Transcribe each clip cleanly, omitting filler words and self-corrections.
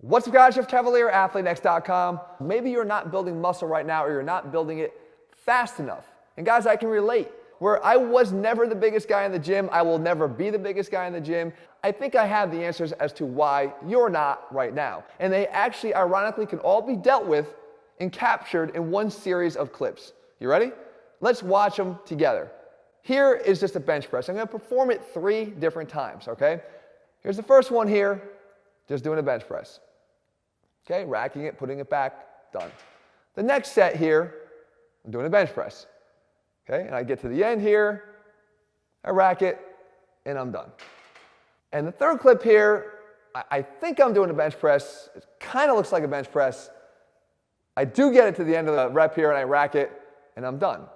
What's up, guys? Jeff Cavalier, ATHLEAN-X.com. Maybe you're not building muscle right now, or you're not building it fast enough. And guys, I can relate. Where I was never the biggest guy in the gym, I will never be the biggest guy in the gym. I think I have the answers as to why you're not right now. And they actually, ironically, can all be dealt with and captured in one series of clips. You ready? Let's watch them together. Here is just a bench press. I'm going to perform it 3 different times, okay? Here's the first one here, just doing a bench press. Okay, racking it, putting it back, done. The next set here, I'm doing a bench press. Okay, and I get to the end here, I rack it, and I'm done. And the third clip here, I think I'm doing a bench press. It kind of looks like a bench press. I do get it to the end of the rep here, and I rack it, and I'm done.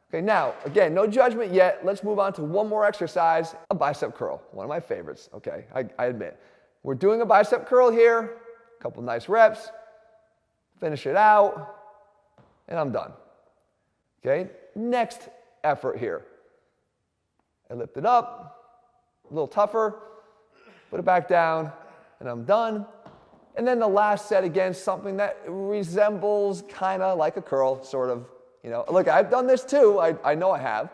Okay, now, again, no judgment yet. Let's move on to one more exercise, a bicep curl, one of my favorites, okay, I admit. We're doing a bicep curl here, a couple nice reps, finish it out, and I'm done. Okay, next effort here. I lift it up, a little tougher, put it back down, and I'm done. And then the last set, again, something that resembles kind of like a curl, sort of. You know, look, I've done this too. I know I have.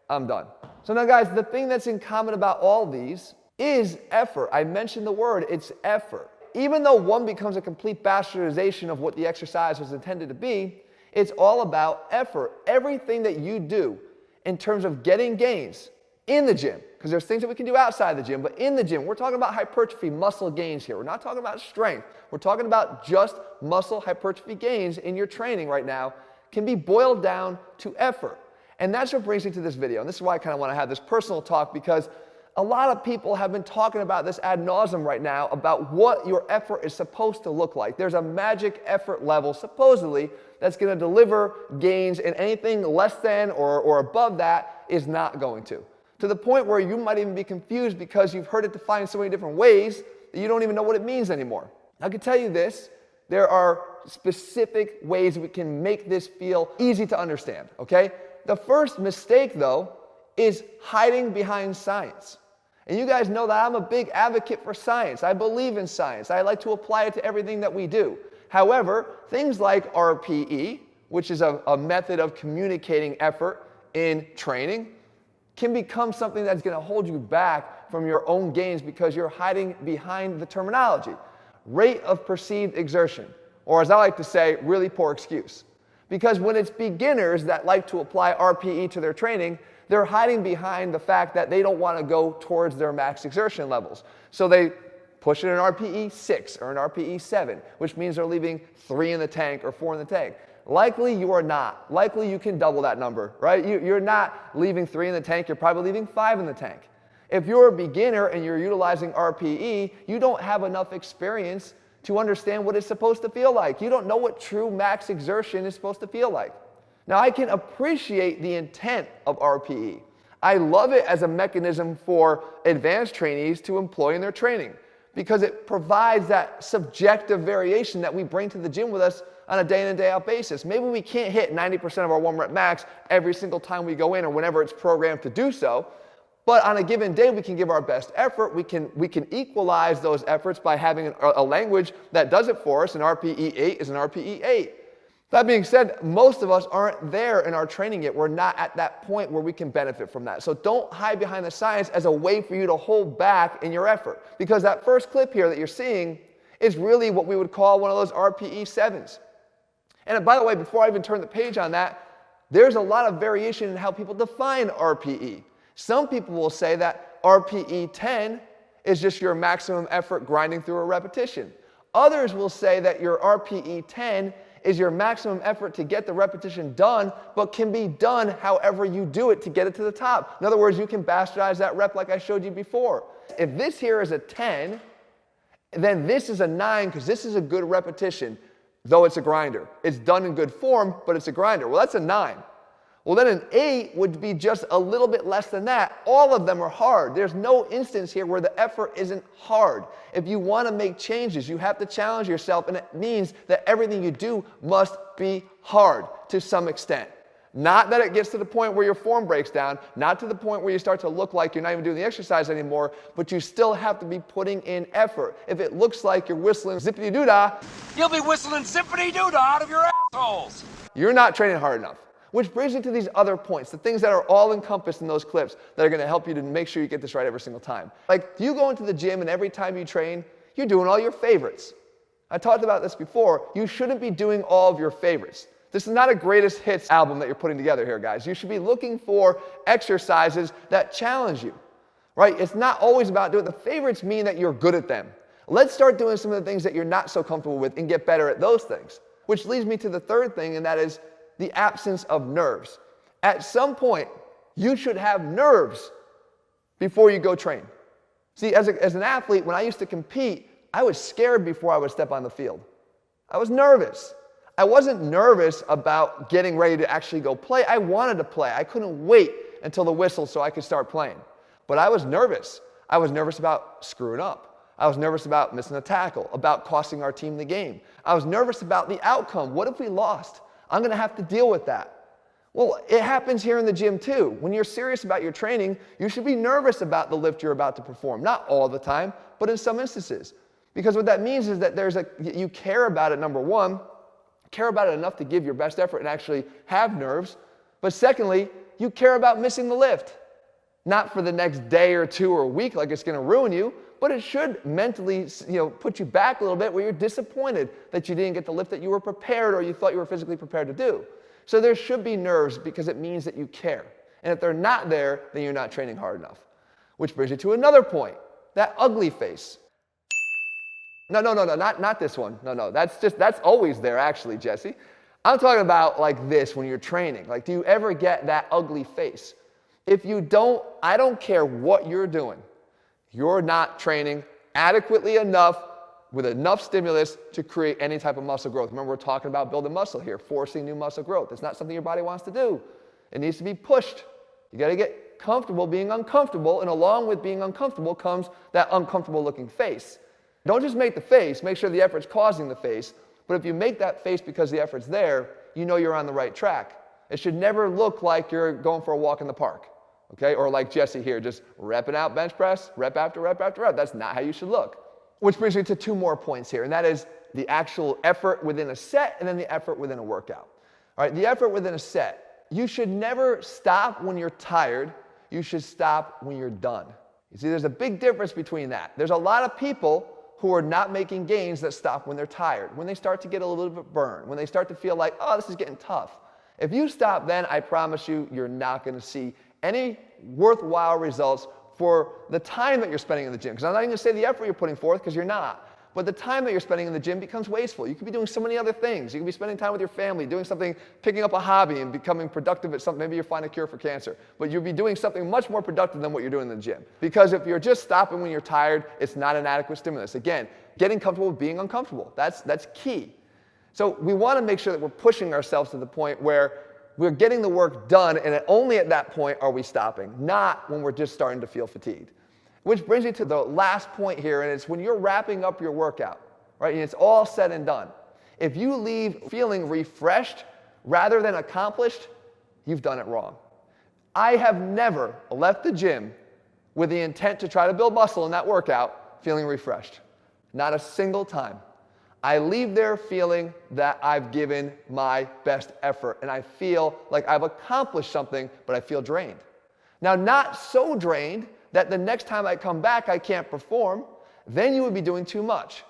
I'm done. So now, guys, the thing that's in common about all these is effort. I mentioned the word, it's effort. Even though one becomes a complete bastardization of what the exercise was intended to be, it's all about effort. Everything that you do in terms of getting gains in the gym, because there's things that we can do outside the gym, but in the gym, we're talking about hypertrophy muscle gains here. We're not talking about strength. We're talking about just muscle hypertrophy gains in your training right now can be boiled down to effort. And that's what brings me to this video. And this is why I kind of want to have this personal talk, because a lot of people have been talking about this ad nauseum right now about what your effort is supposed to look like. There's a magic effort level, supposedly, that's going to deliver gains, and anything less than or above that is not going to. To the point where you might even be confused because you've heard it defined so many different ways that you don't even know what it means anymore. I can tell you this, there are specific ways we can make this feel easy to understand, okay? The first mistake, though, is hiding behind science. And you guys know that I'm a big advocate for science. I believe in science. I like to apply it to everything that we do. However, things like RPE, which is a method of communicating effort in training, can become something that's going to hold you back from your own gains because you're hiding behind the terminology. Rate of perceived exertion, or as I like to say, really poor excuse. Because when it's beginners that like to apply RPE to their training, they're hiding behind the fact that they don't want to go towards their max exertion levels. So they push it in RPE 6 or an RPE 7, which means they're leaving 3 in the tank or 4 in the tank. Likely you are not. Likely you can double that number, right? You're not leaving 3 in the tank, you're probably leaving 5 in the tank. If you're a beginner and you're utilizing RPE, you don't have enough experience to understand what it's supposed to feel like. You don't know what true max exertion is supposed to feel like. Now, I can appreciate the intent of RPE. I love it as a mechanism for advanced trainees to employ in their training because it provides that subjective variation that we bring to the gym with us on a day in and day out basis. Maybe we can't hit 90% of our 1 rep max every single time we go in or whenever it's programmed to do so. But on a given day, we can give our best effort. We can equalize those efforts by having a language that does it for us. An RPE 8 is an RPE 8. That being said, most of us aren't there in our training yet. We're not at that point where we can benefit from that. So don't hide behind the science as a way for you to hold back in your effort. Because that first clip here that you're seeing is really what we would call one of those RPE 7s. And by the way, before I even turn the page on that, there's a lot of variation in how people define RPE. Some people will say that RPE 10 is just your maximum effort grinding through a repetition. Others will say that your RPE 10 is your maximum effort to get the repetition done, but can be done however you do it to get it to the top. In other words, you can bastardize that rep like I showed you before. If this here is a 10, then this is a 9 because this is a good repetition, though it's a grinder. It's done in good form, but it's a grinder. Well, that's a 9. Well, then an 8 would be just a little bit less than that. All of them are hard. There's no instance here where the effort isn't hard. If you want to make changes, you have to challenge yourself, and it means that everything you do must be hard to some extent. Not that it gets to the point where your form breaks down, not to the point where you start to look like you're not even doing the exercise anymore, but you still have to be putting in effort. If it looks like you're whistling zippity-doo-dah, you'll be whistling zippity-doo-dah out of your assholes. You're not training hard enough. Which brings me to these other points, the things that are all encompassed in those clips that are going to help you to make sure you get this right every single time. Like, you go into the gym and every time you train, you're doing all your favorites. I talked about this before. You shouldn't be doing all of your favorites. This is not a greatest hits album that you're putting together here, guys. You should be looking for exercises that challenge you, right? It's not always about doing the favorites mean that you're good at them. Let's start doing some of the things that you're not so comfortable with and get better at those things. Which leads me to the third thing, and that is the absence of nerves. At some point, you should have nerves before you go train. See, as an athlete, when I used to compete, I was scared before I would step on the field. I was nervous. I wasn't nervous about getting ready to actually go play. I wanted to play. I couldn't wait until the whistle so I could start playing. But I was nervous. I was nervous about screwing up. I was nervous about missing a tackle, about costing our team the game. I was nervous about the outcome. What if we lost? I'm going to have to deal with that. Well, it happens here in the gym too. When you're serious about your training, you should be nervous about the lift you're about to perform. Not all the time, but in some instances. Because what that means is that you care about it, number one, care about it enough to give your best effort and actually have nerves. But secondly, you care about missing the lift. Not for the next day or two or a week like it's going to ruin you, but it should mentally, put you back a little bit where you're disappointed that you didn't get the lift that you were prepared or you thought you were physically prepared to do. So there should be nerves because it means that you care. And if they're not there, then you're not training hard enough. Which brings you to another point, that ugly face. No, not this one. No, that's always there actually, Jesse. I'm talking about like this when you're training. Like, do you ever get that ugly face? If you don't, I don't care what you're doing. You're not training adequately enough with enough stimulus to create any type of muscle growth. Remember, we're talking about building muscle here, forcing new muscle growth. It's not something your body wants to do. It needs to be pushed. You got to get comfortable being uncomfortable, and along with being uncomfortable comes that uncomfortable looking face. Don't just make the face, make sure the effort's causing the face, but if you make that face because the effort's there, you know you're on the right track. It should never look like you're going for a walk in the park, okay? Or like Jesse here, just repping out bench press, rep after rep after rep. That's not how you should look. Which brings me to two more points here, and that is the actual effort within a set and then the effort within a workout. All right, the effort within a set. You should never stop when you're tired. You should stop when you're done. You see, there's a big difference between that. There's a lot of people who are not making gains that stop when they're tired, when they start to get a little bit burned, when they start to feel like, oh, this is getting tough. If you stop then, I promise you, you're not going to see any worthwhile results for the time that you're spending in the gym. Because I'm not even going to say the effort you're putting forth, because you're not. But the time that you're spending in the gym becomes wasteful. You could be doing so many other things. You could be spending time with your family, doing something, picking up a hobby and becoming productive at something. Maybe you'll find a cure for cancer. But you'll be doing something much more productive than what you're doing in the gym. Because if you're just stopping when you're tired, it's not an adequate stimulus. Again, getting comfortable with being uncomfortable. That's key. So we want to make sure that we're pushing ourselves to the point where we're getting the work done, and only at that point are we stopping, not when we're just starting to feel fatigued. Which brings me to the last point here, and it's when you're wrapping up your workout, right, and it's all said and done. If you leave feeling refreshed rather than accomplished, you've done it wrong. I have never left the gym with the intent to try to build muscle in that workout feeling refreshed. Not a single time. I leave there feeling that I've given my best effort, and I feel like I've accomplished something, but I feel drained. Now, not so drained that the next time I come back, I can't perform, then you would be doing too much.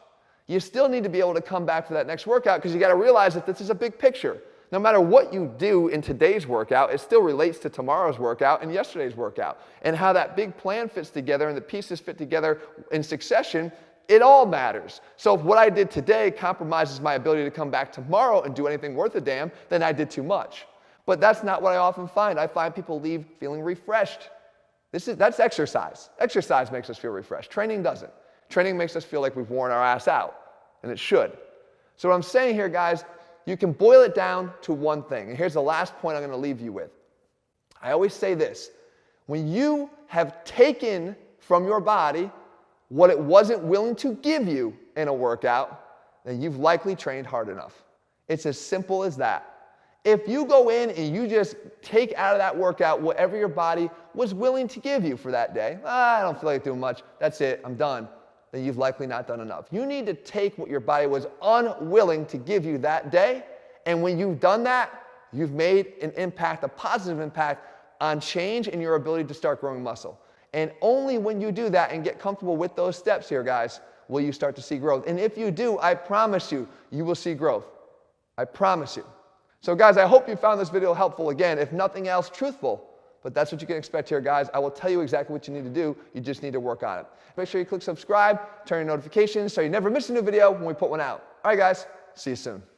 You still need to be able to come back for that next workout because you got to realize that this is a big picture. No matter what you do in today's workout, it still relates to tomorrow's workout and yesterday's workout. And how that big plan fits together and the pieces fit together in succession, it all matters. So if what I did today compromises my ability to come back tomorrow and do anything worth a damn, then I did too much. But that's not what I often find. I find people leave feeling refreshed. That's exercise. Exercise makes us feel refreshed. Training doesn't. Training makes us feel like we've worn our ass out, and it should. So what I'm saying here, guys, you can boil it down to one thing. And here's the last point I'm going to leave you with. I always say this. When you have taken from your body what it wasn't willing to give you in a workout, then you've likely trained hard enough. It's as simple as that. If you go in and you just take out of that workout whatever your body was willing to give you for that day, I don't feel like doing much, that's it, I'm done, then you've likely not done enough. You need to take what your body was unwilling to give you that day, and when you've done that, you've made an impact, a positive impact on change in your ability to start growing muscle. And only when you do that and get comfortable with those steps here, guys, will you start to see growth. And if you do, I promise you, you will see growth. I promise you. So guys, I hope you found this video helpful. Again, if nothing else, truthful. But that's what you can expect here, guys. I will tell you exactly what you need to do. You just need to work on it. Make sure you click subscribe, turn your notifications so you never miss a new video when we put one out. All right, guys, see you soon.